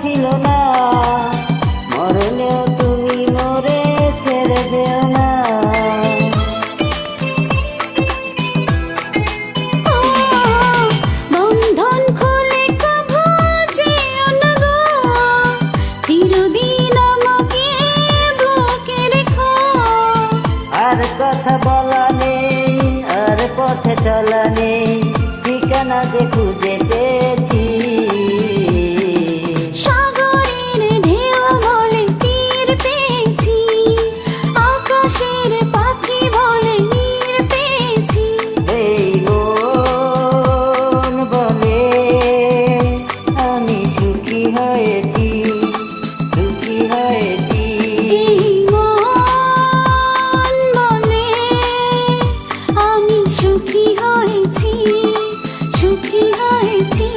ছিল না, মরণেও তুমি মোরে ছেড়ে যেও না। বন্ধন খুলে কভু যেও না গো, চিরদিন আমাকে বুকে রেখো। আর কথা বলা নেই, আর পথে চলা নেই, ঠিকানা যে খুঁজে পেয়েছি। সাগরের ঢেউ বলে তীর পেয়েছি, আকাশের পাখি বলে নীর পেয়েছি। এই মন বলে আমি সুখী হয়েছি, সুখী হয়েছি। এই মন বলে আমি সুখী হয়েছি, সুখী হয়েছি।